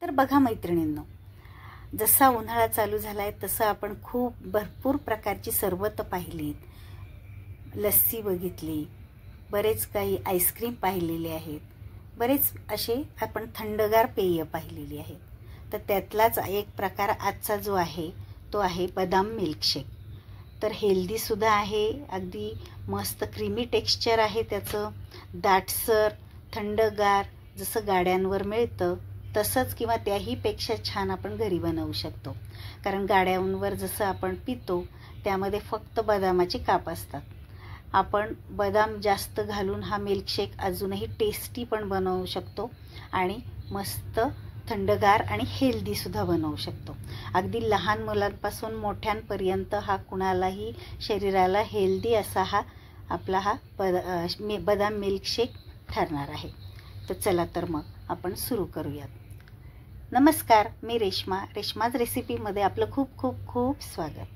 तर बघा मैत्रिणींनो, जसा उन्हाळा चालू झालाय तसं आपण खूप भरपूर प्रकारची सरबत पाहिलीत, लस्सी बघितली, बरेच काही आईस्क्रीम पाहिलेले आहेत, बरेच असे आपण थंडगार पेय पाहिलेली आहेत. तर त्यातलाच एक प्रकार आजचा जो आहे तो आहे बदाम मिल्कशेक. तर हेल्दीसुद्धा आहे, अगदी मस्त क्रीमी टेक्स्चर आहे त्याचं, दाटसर, थंडगार, जसं गाड्यांवर मिळतं तसंच किंवा त्याहीपेक्षा छान आपण घरी बनवू शकतो. कारण गाड्यांवर जसं आपण पितो त्यामध्ये फक्त बदामाचे काप असतात. आपण बदाम जास्त घालून हा मिल्कशेक अजूनही टेस्टी पण बनवू शकतो आणि मस्त थंडगार आणि हेल्दीसुद्धा बनवू शकतो. अगदी लहान मुलांपासून मोठ्यांपर्यंत हा कुणालाही शरीराला हेल्दी असा आपला बदाम मिल्कशेक ठरणार आहे. तर चला तर मग आपण सुरू करूयात. नमस्कार, मी रेश्माज रेसिपीमध्ये आपलं खूप खूप खूप स्वागत.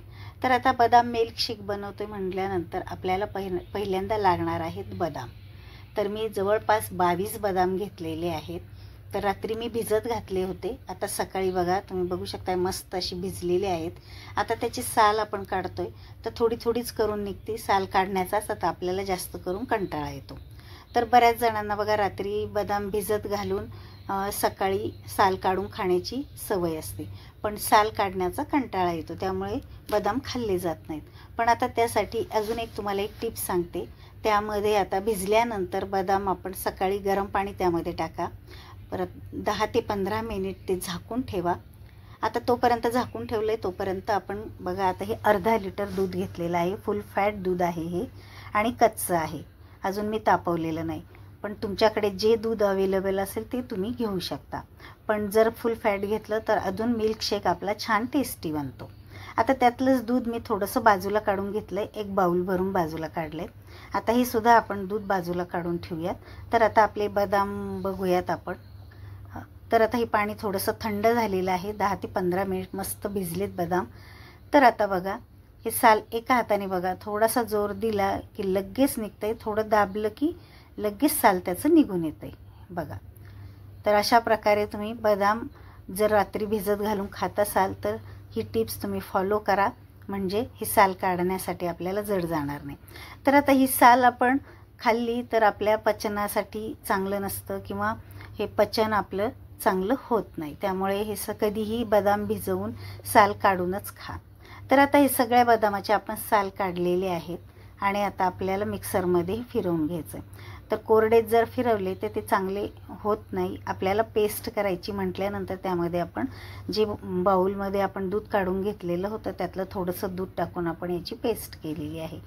तर आता बदाम मिल्कशेक बनवतोय म्हटल्यानंतर आपल्याला पहिल्यांदा लागणार आहेत बदाम. तर मी जवळपास 22 बदाम घेतलेले आहेत. तर रात्री मी भिजत घातले होते. आता सकाळी बघा, तुम्ही बघू शकता मस्त अशी भिजलेले आहेत. आता त्याची साल आपण काढतोय. तर थोडीच करून निघते. साल काढण्याचाच आता आपल्याला जास्त करून कंटाळा येतो. तर बऱ्याच जणांना बघा रात्री बदाम भिजत घालून सकाळी साल काढून खाण्याची सवय असते, पण साल काढण्याचा कंटाळा येतो, त्यामुळे बदाम खाल्ले जात नाहीत. पण आता त्यासाठी अजून एक तुम्हाला एक टिप्स सांगते. त्यामध्ये आता भिजल्यानंतर बदाम आपण सकाळी गरम पाणी त्यामध्ये टाका, परत 10 ते 15 मिनिट ते झाकून ठेवा. आता तोपर्यंत झाकून ठेवलं आहे तोपर्यंत आपण बघा, आता हे अर्धा लिटर दूध घेतलेलं आहे. फुल फॅट दूध आहे हे आणि कच्चं आहे, अजून मी तापवलेलं नाही. पण तुमच्याकडे जे दूध अवेलेबल असेल ते तुम्ही घेऊ शकता. पण जर फुल फॅट घेतलं तर अजून मिल्कशेक आपला छान टेस्टी बनतो. आता त्यातलंच दूध मी थोडंसं बाजूला काढून घेतलं आहे, एक बाऊल भरून बाजूला काढलं आहे. आता हे सुद्धा आपण दूध बाजूला काढून ठेवूयात. तर आता आपले बदाम बघूयात आपण. तर आता हे पाणी थोडंसं थंड झालेलं आहे. 10 ते 15 मिनिट मस्त भिजलेत बदाम. तर आता बघा, हे साल एका हाताने बघा, थोडासा जोर दिला की लगेच निघतंय, थोडं दाबलं की लगेच साल त्याचं निघून येतंय बघा. तर अशा प्रकारे तुम्ही बदाम जर रात्री भिजत घालून खात असाल तर ही टिप्स तुम्ही फॉलो करा, म्हणजे ही साल काढण्यासाठी आपल्याला जड जाणार नाही. तर आता ही साल आपण खाल्ली तर आपल्या पचनासाठी चांगलं नसतं किंवा हे पचन आपलं चांगलं होत नाही, त्यामुळे हे कधीही बदाम भिजवून साल काढूनच खा. तर आता हे सगळ्या बदामाचे आपण साल काढलेले आहेत आणि आता आपल्याला मिक्सरमध्ये फिरवून घ्यायचं. तर कोरडेत जर फिरवले तर ते चांगले होत नाही. आपल्याला पेस्ट करायची म्हटल्यानंतर त्यामध्ये आपण जे बाऊलमध्ये आपण दूध काढून घेतलेलं होतं त्यातलं थोडंसं दूध टाकून आपण याची पेस्ट केलेली आहे.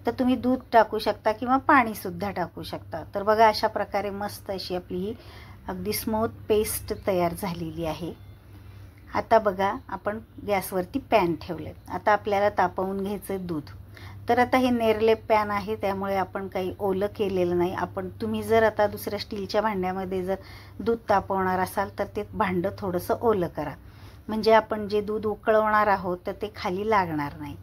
तर तुम्ही दूध टाकू शकता किंवा पाणीसुद्धा टाकू शकता. तर बघा, अशा प्रकारे मस्त अशी आपली ही अगदी स्मूथ पेस्ट तयार झालेली आहे. आता बघा, आपण गॅसवरती पॅन ठेवले. आता आपल्याला तापवून घ्यायचं दूध. तर आता हे नेरले पॅन आहे, त्यामुळे आपण काही ओलं केलेलं नाही. तुम्ही जर आता दुसऱ्या स्टीलच्या भांड्यामध्ये जर दूध तापवणार असाल तर ते भांडं थोडंसं ओलं करा, म्हणजे आपण जे दूध उकळवणार आहोत तर ते खाली लागणार नाही.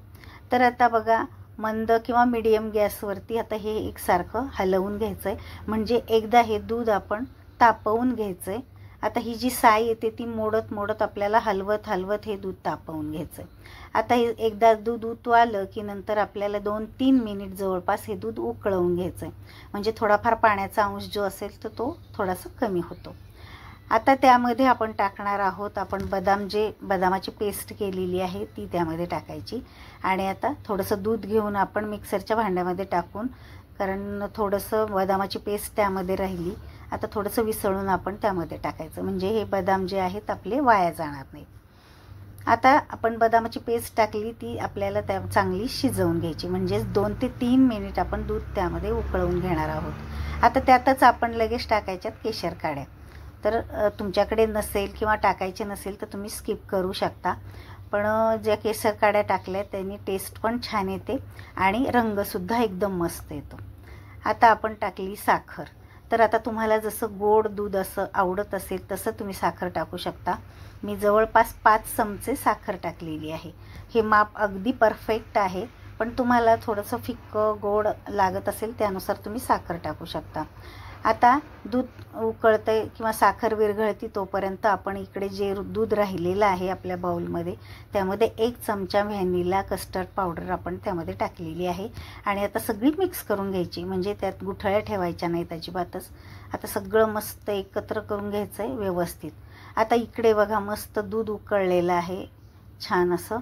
तर आता बघा, मंद किंवा मीडियम गॅसवरती आता हे एकसारखं हलवून घ्यायचं आहे, म्हणजे एकदा हे दूध आपण तापवून घ्यायचं आहे. आता ही जी साय येते ती मोडत आपल्याला हलवत हे दूध तापवून घ्यायचं आहे. आता हे एकदा दूध उतवालं की नंतर आपल्याला 2-3 मिनिट जवळपास हे दूध उकळवून घ्यायचं आहे, म्हणजे थोडाफार पाण्याचा अंश जो असेल तर तो थोडासा कमी होतो. आता त्यामध्ये आपण टाकणार आहोत, आपण बदामाची पेस्ट केलेली आहे ती त्यामध्ये टाकायची. आणि आता थोडंसं दूध घेऊन आपण मिक्सरच्या भांड्यामध्ये टाकून, कारण थोडंसं बदामाची पेस्ट त्यामध्ये राहिली, आता थोडंसं विसळून आपण त्यामध्ये टाकायचं, म्हणजे हे बदाम जे आहेत आपले वाया जाणार नाही. आता आपण बदामाची पेस्ट टाकली, ती आपल्याला त्या चांगली शिजवून घ्यायची, म्हणजे 2 ते 3 मिनिट आपण दूध त्यामध्ये उकळवून घेणार आहोत. आता त्यातच आपण लगेच टाकायच्यात केशर काड्या. तर तुमच्याकडे नसेल किंवा टाकायचे नसेल तर तुम्ही स्किप करू शकता, पण ज्या केशर काड्या टाकल्या त्यांनी टेस्ट पण छान येते आणि रंगसुद्धा एकदम मस्त येतो. आता आपण टाकली साखर. तर आता तुम्हाला जसं गोड दूध असं आवडत असेल तसं तुम्ही साखर टाकू शकता. मी जवळपास 5 चमचे साखर टाकलेली आहे. हे माप अगदी परफेक्ट आहे, पण तुम्हाला थोडंसं फिक्कं गोड लागत असेल त्यानुसार तुम्ही साखर टाकू शकता. आता दूध उकळतंय किंवा साखर विरघळती तोपर्यंत आपण इकडे जे दूध राहिलेलं आहे आपल्या बाउलमध्ये त्यामध्ये 1 चमचा व्हॅनिला कस्टर्ड पावडर आपण त्यामध्ये टाकलेली आहे आणि आता सगळी मिक्स करून घ्यायची, म्हणजे त्यात गुठळ्या ठेवायच्या नाहीत अजिबातच. आता सगळं मस्त एकत्र करून घ्यायचं आहे व्यवस्थित. आता इकडे बघा मस्त दूध उकळलेलं आहे, छान असं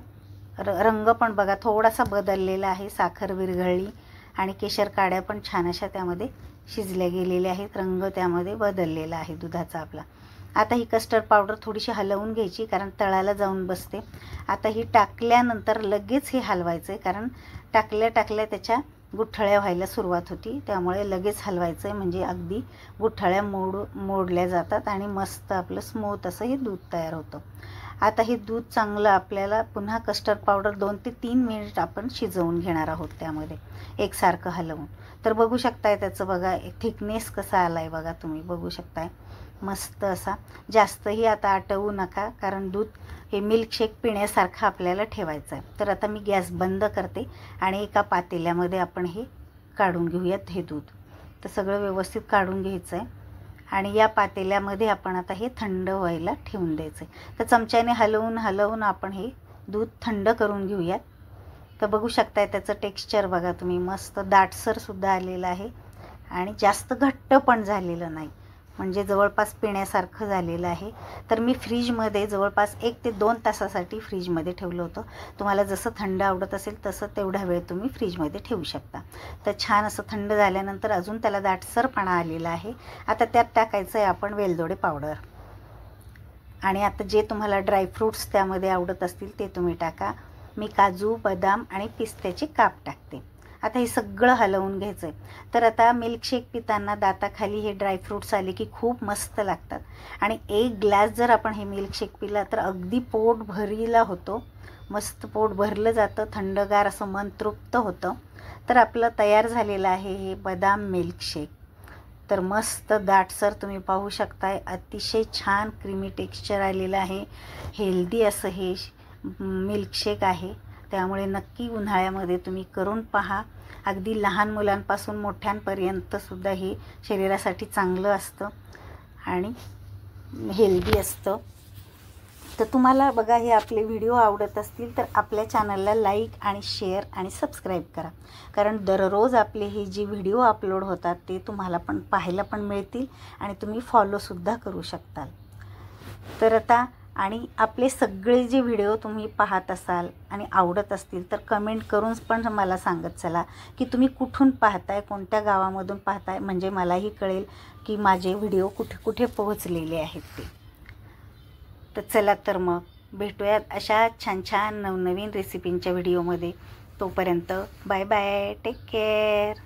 रंग पण बघा थोडासा बदललेला आहे, साखर विरघळली आणि केशर काड्या पण छान अशा त्यामध्ये शिजल्या गेलेल्या आहेत, रंग त्यामध्ये बदललेला आहे दुधाचा आपला. आता ही कस्टर्ड पावडर थोडीशी हलवून घ्यायची कारण तळाला जाऊन बसते. आता ही टाकल्यानंतर लगेच हे हलवायचं आहे कारण टाकल्या त्याच्या गुठळ्या व्हायला सुरुवात होती, त्यामुळे लगेच हलवायचं आहे म्हणजे अगदी गुठळ्या मोडल्या जातात आणि मस्त आपलं स्मूथ असं हे दूध तयार होतं. आता हे दूध चांगलं आपल्याला पुन्हा कस्टर्ड पावडर 2 ते 3 मिनिट आपण शिजवून घेणार आहोत त्यामध्ये एकसारखं हलवून. तर बघू शकताय त्याचं बघा थिकनेस कसा आला आहे बघा, तुम्ही बघू शकताय मस्त असा. जास्तही आता आटवू नका कारण दूध हे मिल्कशेक पिण्यासारखं आपल्याला ठेवायचं आहे. तर आता मी गॅस बंद करते आणि एका पातेल्यामध्ये आपण हे काढून घेऊयात हे दूध. तर सगळं व्यवस्थित काढून घ्यायचं आहे आणि या पातेल्यामध्ये आपण आता हे थंड व्हायला ठेवून द्यायचं आहे. तर चमच्याने हलवून आपण हे दूध थंड करून घेऊयात. तर बघू शकताय त्याचं टेक्स्चर बघा तुम्ही, मस्त दाटसरसुद्धा आलेलं आहे आणि जास्त घट्ट पण झालेलं नाही, म्हणजे जवळपास पिण्यासारखं झालेलं आहे. तर मी फ्रीजमध्ये जवळपास 1 ते 2 तासासाठी फ्रीजमध्ये ठेवलं होतं. तुम्हाला जसं थंड आवडत असेल तसं तेवढा वेळ तुम्ही फ्रीजमध्ये ठेवू शकता. तर छान असं थंड झाल्यानंतर अजून त्याला दाटसरपणा आलेला आहे. आता त्यात टाकायचं आहे आपण वेलदोडे पावडर आणि आता जे तुम्हाला ड्रायफ्रूट्स त्यामध्ये आवडत असतील ते तुम्ही टाका. मी काजू, बदाम आणि पिस्त्याचे काप टाकते. आता हे सगळं हलवून घ्यायचं आहे. तर आता मिल्कशेक पिताना दाताखाली हे ड्रायफ्रूट्स आले की खूप मस्त लागतात आणि 1 ग्लास जर आपण हे मिल्कशेक पिला तर अगदी पोट भरीला होतो, मस्त पोट भरलं जातं, थंडगार असं मन तृप्त होतं. तर आपलं तयार झालेलं आहे हे बदाम मिल्कशेक. तर मस्त दाटसर तुम्ही पाहू शकताय, अतिशय छान क्रीमी टेक्स्चर आलेलं आहे. हेल्दी असं हे मिल्कशेक आहे, त्यामुळे नक्की उन्हाळ्यामध्ये तुम्ही करून पहा. अगदी लहान मुलांपासून मोठ्यांपर्यंतसुद्धा हे शरीरासाठी चांगलं असतं आणि हेल्दी असतं. तर तुम्हाला बघा हे आपले व्हिडिओ आवडत असतील तर आपल्या चॅनलला लाईक आणि शेअर आणि सबस्क्राईब करा, कारण दररोज आपले हे जे व्हिडिओ अपलोड होतात ते तुम्हाला पण पाहायला पण मिळतील आणि तुम्ही फॉलोसुद्धा करू शकताल. तर आता आणि आपले सगळे जे व्हिडिओ तुम्ही पाहत असाल आणि आवडत असतील तर कमेंट करून पण मला सांगत चला की तुम्ही कुठून पाहताय, कोणत्या गावामधून पाहताय, म्हणजे मलाही कळेल की माझे व्हिडिओ कुठे कुठे पोहोचलेले आहेत ते. तर चला तर मग भेटूयात अशा छान छान नवनवीन रेसिपींच्या व्हिडिओमध्ये. तोपर्यंत बाय बाय, टेक केअर.